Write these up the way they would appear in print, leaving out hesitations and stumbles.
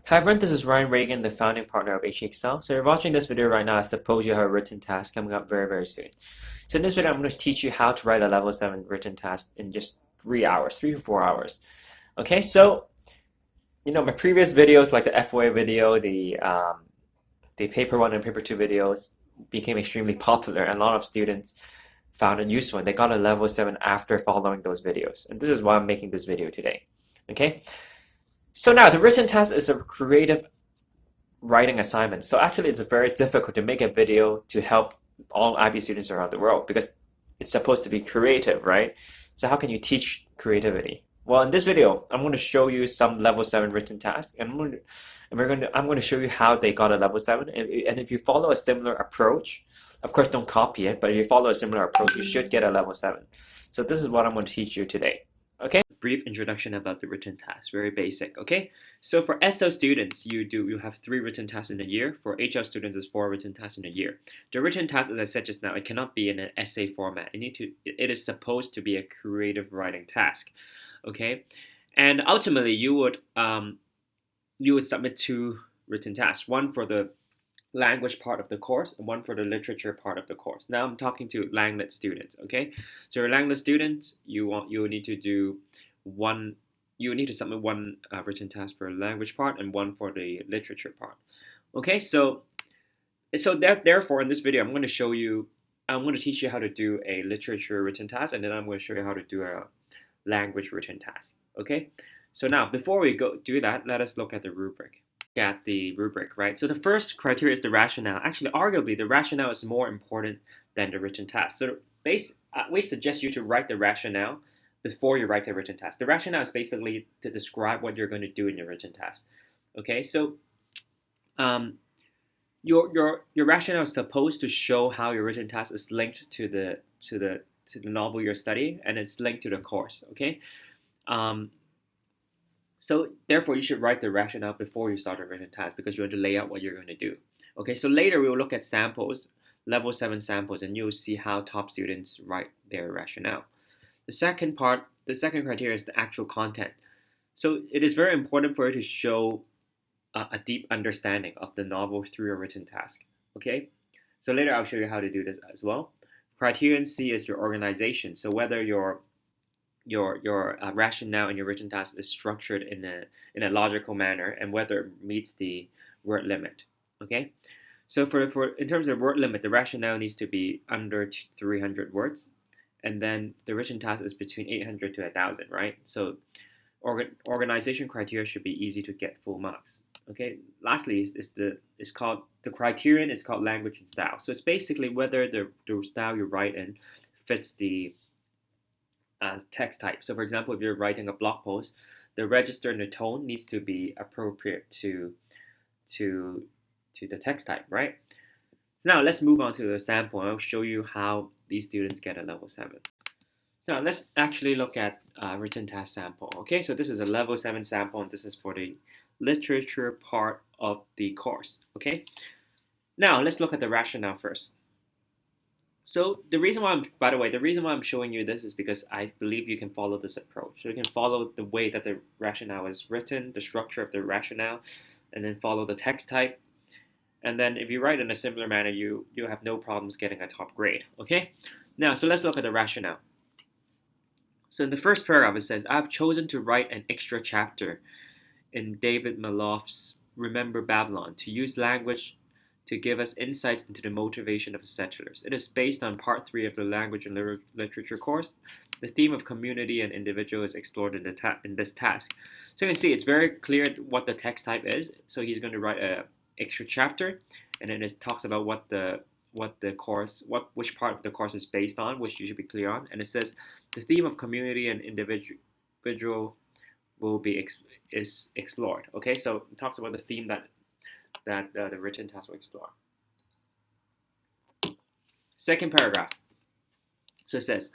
Hi everyone, this is Ryan Reagan, the founding partner of HKExcel. So you're watching this video right now. I suppose you have a written task coming up very soon. So in this video, I'm going to teach you how to write a level 7 written task in just 3 hours, 3 to 4 hours. Okay, so my previous videos, like the FOA video, the paper 1 and paper 2 videos, became extremely popular, and a lot of students found it useful. They got a level 7 after following those videos, and this is why I'm making this video today. Okay. So now the written task is a creative writing assignment. So actually it's very difficult to make a video to help all IB students around the world because it's supposed to be creative, right? So how can you teach creativity? Well, in this video, I'm going to show you some level 7 written tasks, and I'm going to show you how they got a level 7. And if you follow a similar approach, of course don't copy it, but if you follow a similar approach, you should get a level 7. So this is what I'm going to teach you today. Okay, brief introduction about the written task, very basic. Okay, so for SL students, you have 3 written tasks in a year. For HL students, it's 4 written tasks in a year. The written task, as I said just now, it cannot be in an essay format. It is supposed to be a creative writing task. Okay, and ultimately you would submit 2 written tasks, one for the language part of the course and one for the literature part of the course. Now I'm talking to Langlet students, okay? So your Langlet students, you need to submit one written task for the language part and one for the literature part. Okay, so therefore in this video I'm going to teach you how to do a literature written task, and then I'm going to show you how to do a language written task. Okay, so now before we go do that, let us look at the rubric. At the rubric, right? So the first criteria is the rationale. Actually, arguably, the rationale is more important than the written task. So we suggest you to write the rationale before you write the written task. The rationale is basically to describe what you're going to do in your written task. Okay, so your rationale is supposed to show how your written task is linked to the novel you're studying, and it's linked to the course. Okay. So therefore, you should write the rationale before you start a written task because you want to lay out what you're going to do. Okay, so later we will look at samples, level 7 samples, and you'll see how top students write their rationale. The second criteria is the actual content. So it is very important for you to show a deep understanding of the novel through a written task. Okay, so later I'll show you how to do this as well. Criterion C is your organization. So whether your rationale and your written task is structured in a logical manner, and whether it meets the word limit. Okay, so for in terms of word limit, the rationale needs to be under 300 words, and then the written task is between 800 to 1,000, right? So organization criteria should be easy to get full marks. Okay, lastly is called the criterion is called language and style. So it's basically whether the style you write in fits the text type. So for example, if you're writing a blog post, the register and the tone needs to be appropriate to the text type, right? So now let's move on to the sample. I'll show you how these students get a level 7. Now let's actually look at written task sample. Okay, so this is a level 7 sample, and this is for the literature part of the course. Okay, now let's look at the rationale first. So the reason why I'm showing you this is because I believe you can follow this approach. So you can follow the way that the rationale is written, the structure of the rationale, and then follow the text type. And then if you write in a similar manner, you have no problems getting a top grade. Okay? Now, so let's look at the rationale. So in the first paragraph, it says, I've chosen to write an extra chapter in David Maloff's Remember Babylon to use language to give us insights into the motivation of the settlers. It is based on part 3 of the language and literature course. The theme of community and individual is explored in this task. So you can see it's very clear what the text type is. So he's going to write an extra chapter, and then it talks about which part of the course is based on, which you should be clear on. And it says the theme of community and individual will be explored. Okay, so it talks about the theme that the written task will explore. Second paragraph. So it says,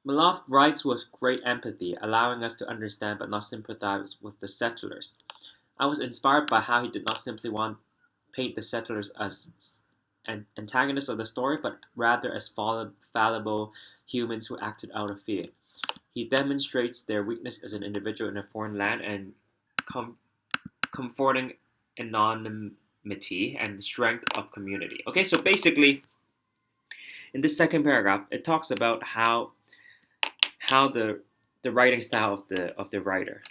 Maloff writes with great empathy, allowing us to understand but not sympathize with the settlers. I was inspired by how he did not simply want to paint the settlers as antagonists of the story, but rather as fallible humans who acted out of fear. He demonstrates their weakness as an individual in a foreign land and comforting anonymity and the strength of community. Okay, so basically, in this second paragraph, it talks about how the writing style of the writer,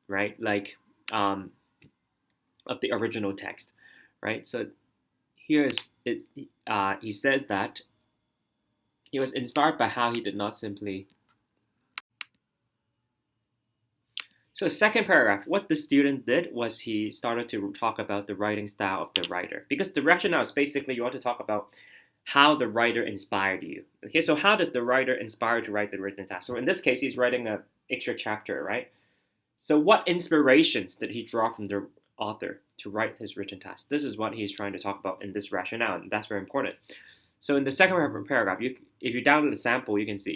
right? Like of the original text, right? So here is it. He says that he was inspired by how he did not simply. So second paragraph, what the student did was he started to talk about the writing style of the writer, because the rationale is basically you want to talk about how the writer inspired you. Okay, so how did the writer inspire to write the written task? So in this case, he's writing an extra chapter, right? So what inspirations did he draw from the author to write his written task? This is what he's trying to talk about in this rationale, and that's very important. So in the second paragraph, if you download the sample, you can see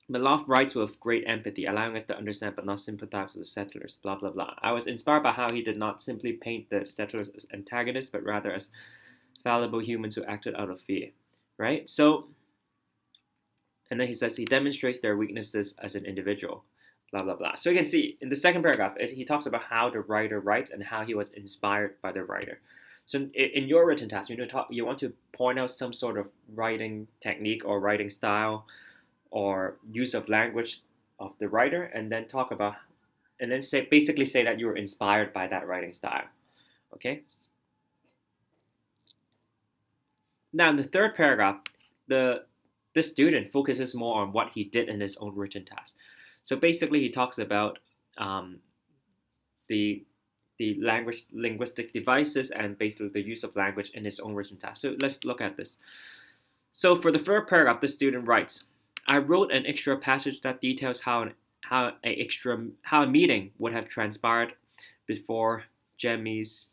Malov writes with great empathy, allowing us to understand but not sympathize with the settlers, blah, blah, blah. I was inspired by how he did not simply paint the settlers as antagonists, but rather as fallible humans who acted out of fear, right? So, and then he says he demonstrates their weaknesses as an individual, blah, blah, blah. So you can see in the second paragraph, he talks about how the writer writes and how he was inspired by the writer. So in your written task, you want to point out some sort of writing technique or writing style or use of language of the writer, and then talk about, and then basically say that you were inspired by that writing style. Okay. Now in the third paragraph, the student focuses more on what he did in his own written task. So basically, he talks about the linguistic devices and basically the use of language in his own written task. So let's look at this. So for the third paragraph, the student writes, I wrote an extra passage that details how a meeting would have transpired before Jemmy's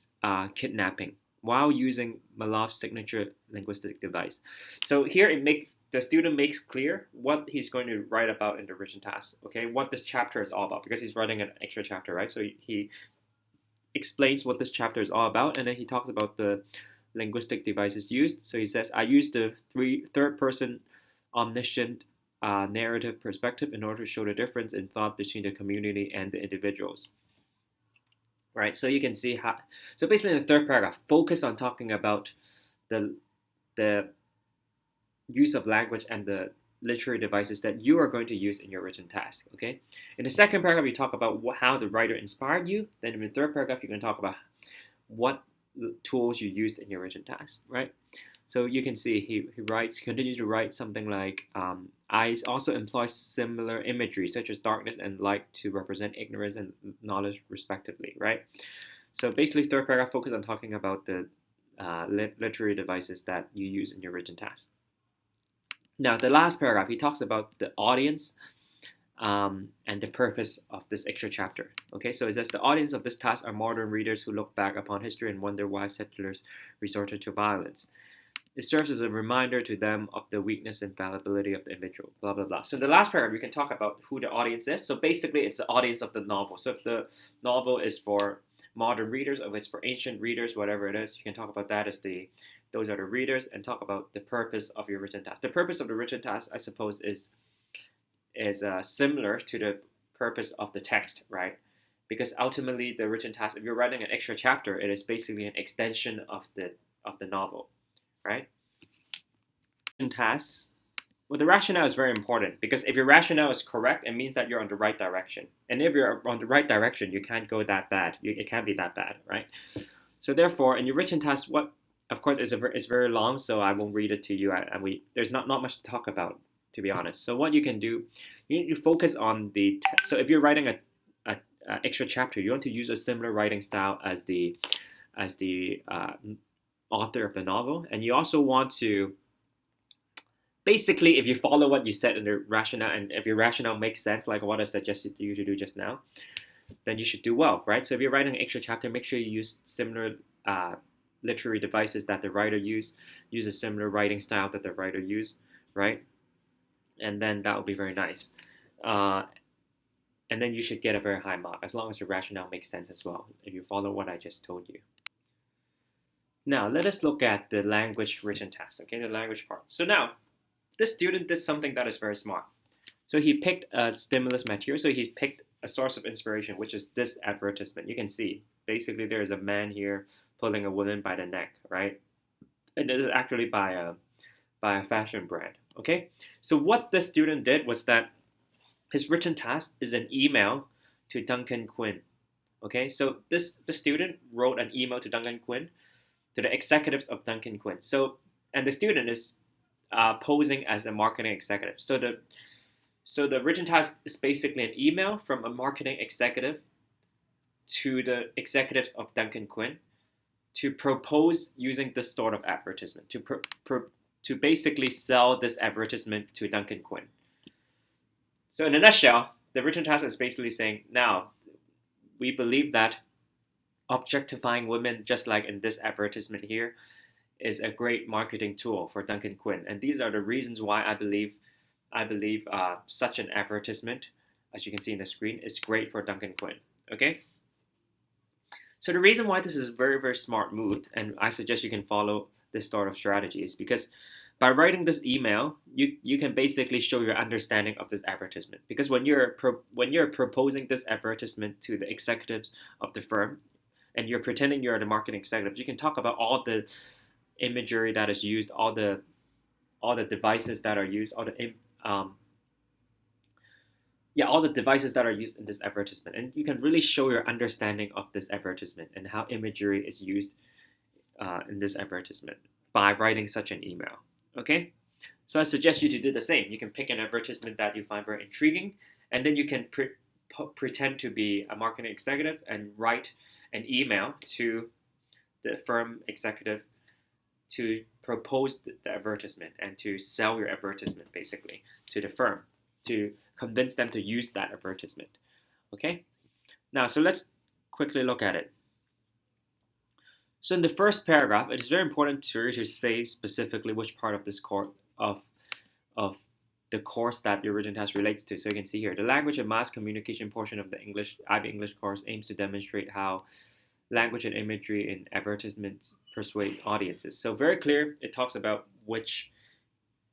kidnapping while using Malov's signature linguistic device. So here the student makes clear what he's going to write about in the written task. Okay, what this chapter is all about, because he's writing an extra chapter, right? So he explains what this chapter is all about, and then he talks about the linguistic devices used. So he says, I used the third-person omniscient narrative perspective in order to show the difference in thought between the community and the individuals. Right, so you can see how. So basically, in the third paragraph, focus on talking about the use of language and the literary devices that you are going to use in your written task. Okay. In the second paragraph, you talk about how the writer inspired you. Then in the third paragraph, you're going to talk about what tools you used in your written task. Right. So you can see he continues to write something like, I also employ similar imagery such as darkness and light to represent ignorance and knowledge respectively, right? So basically, third paragraph focus on talking about the literary devices that you use in your written task. Now, the last paragraph, he talks about the audience and the purpose of this extra chapter. Okay, so it says the audience of this task are modern readers who look back upon history and wonder why settlers resorted to violence. It serves as a reminder to them of the weakness and fallibility of the individual, blah, blah, blah. So in the last paragraph, we can talk about who the audience is. So basically, it's the audience of the novel. So if the novel is for modern readers, or if it's for ancient readers, whatever it is, you can talk about that as those are the readers, and talk about the purpose of your written task. The purpose of the written task, I suppose, is similar to the purpose of the text, right? Because ultimately, the written task, if you're writing an extra chapter, it is basically an extension of the novel. Right? Tasks. Well, the rationale is very important, because if your rationale is correct, it means that you're on the right direction. And if you're on the right direction, you can't go that bad. It can't be that bad, right? So therefore, in your written task, what, of course, it's very long, so I won't read it to you. There's not much to talk about, to be honest. So what you can do, you focus on the. So if you're writing a extra chapter, you want to use a similar writing style as the author of the novel, and you also want to basically, if you follow what you said in the rationale, and if your rationale makes sense, like what I suggested you to do just now, then you should do well, right? So if you're writing an extra chapter, make sure you use similar literary devices that the writer use a similar writing style that the writer used, right? And then that would be very nice. And then you should get a very high mark, as long as your rationale makes sense as well, if you follow what I just told you. Now, let us look at the language written task, okay, the language part. So now, this student did something that is very smart. So he picked a stimulus material. So he picked a source of inspiration, which is this advertisement. You can see basically there is a man here pulling a woman by the neck, right? And it is actually by a fashion brand. Okay, so what the student did was that his written task is an email to Duncan Quinn. Okay, so the student wrote an email to Duncan Quinn, to the executives of Duncan Quinn. So, and the student is posing as a marketing executive. So the written task is basically an email from a marketing executive to the executives of Duncan Quinn to propose using this sort of advertisement to basically sell this advertisement to Duncan Quinn. So in a nutshell, the written task is basically saying, now we believe that objectifying women, just like in this advertisement here, is a great marketing tool for Duncan Quinn, and these are the reasons why I believe such an advertisement, as you can see in the screen, is great for Duncan Quinn. Okay. So the reason why this is a very, very smart move, and I suggest you can follow this sort of strategy, is because by writing this email, you can basically show your understanding of this advertisement. Because when you're proposing this advertisement to the executives of the firm, and you're pretending you're the marketing executives, you can talk about all the imagery that is used, all the devices that are used, all the devices that are used in this advertisement, and you can really show your understanding of this advertisement and how imagery is used in this advertisement by writing such an email. Okay, so I suggest you to do the same. You can pick an advertisement that you find very intriguing, and then you can pretend to be a marketing executive and write an email to the firm executive to propose the advertisement and to sell your advertisement basically to the firm, to convince them to use that advertisement. Okay, now so let's quickly look at it. So in the first paragraph, it is very important to say specifically which part of this course of the course that your written task relates to. So you can see here, the language and mass communication portion of the IB English course aims to demonstrate how language and imagery in advertisements persuade audiences. So very clear, it talks about which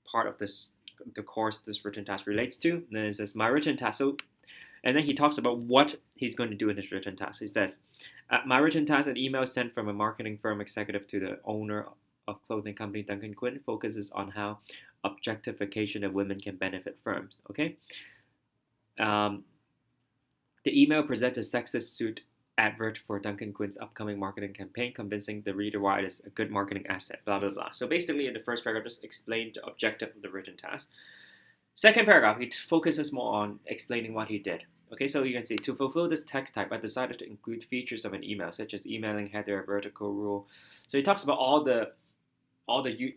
part of the course this written task relates to. And then it says my written task. So, and then he talks about what he's going to do in his written task. He says, my written task, an email sent from a marketing firm executive to the owner of clothing company Duncan Quinn, focuses on how objectification of women can benefit firms. Okay. The email presents a sexist suit advert for Duncan Quinn's upcoming marketing campaign, convincing the reader why it is a good marketing asset, blah, blah, blah. So basically in the first paragraph, just explain the objective of the written task. Second paragraph, he focuses more on explaining what he did. Okay, so you can see, to fulfill this text type, I decided to include features of an email, such as emailing header, vertical rule. So he talks about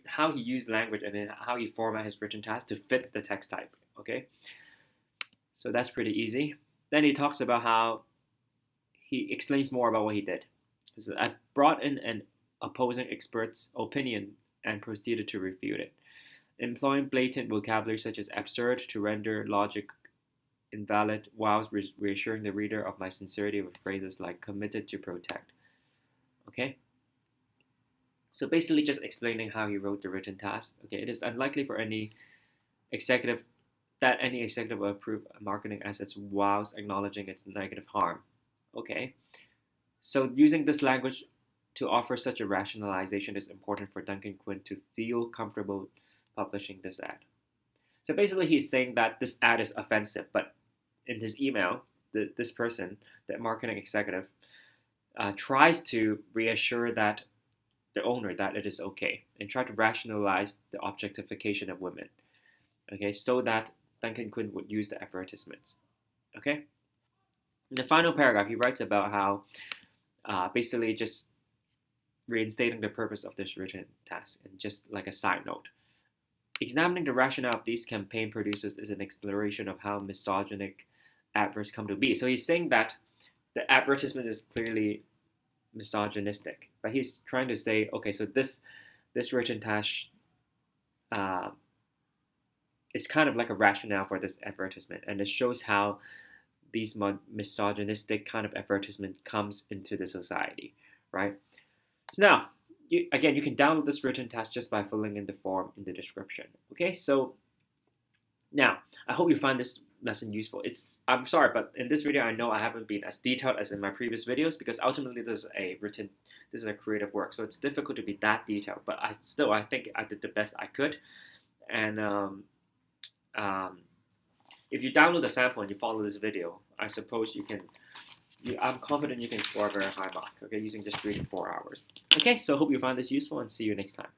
how he used language and then how he format his written task to fit the text type. Okay, so that's pretty easy. Then he talks about how he explains more about what he did. So I brought in an opposing expert's opinion and proceeded to refute it, employing blatant vocabulary such as absurd to render logic invalid, whilst reassuring the reader of my sincerity with phrases like committed to protect. Okay? So basically just explaining how he wrote the written task. Okay, it is unlikely for any executive will approve marketing assets whilst acknowledging its negative harm. Okay, so using this language to offer such a rationalization is important for Duncan Quinn to feel comfortable publishing this ad. So basically he's saying that this ad is offensive, but in his email, this person, the marketing executive, tries to reassure that the owner that it is okay and try to rationalize the objectification of women, okay, so that Duncan Quinn would use the advertisements. Okay. In the final paragraph, he writes about how basically just reinstating the purpose of this written task. And just like a side note, examining the rationale of these campaign producers is an exploration of how misogynic adverts come to be. So he's saying that the advertisement is clearly misogynistic, but he's trying to say, okay, so this written task is kind of like a rationale for this advertisement, and it shows how these misogynistic kind of advertisement comes into the society, right? So now, you can download this written task just by filling in the form in the description. Okay, so Now, I hope you find this lesson useful. I'm sorry, but in this video, I know I haven't been as detailed as in my previous videos because ultimately this is a creative work, so it's difficult to be that detailed. But I think I did the best I could. And um, if you download the sample and you follow this video, I suppose you can. I'm confident you can score a very high mark. Okay, using just 3 to 4 hours. Okay, so hope you found this useful and see you next time.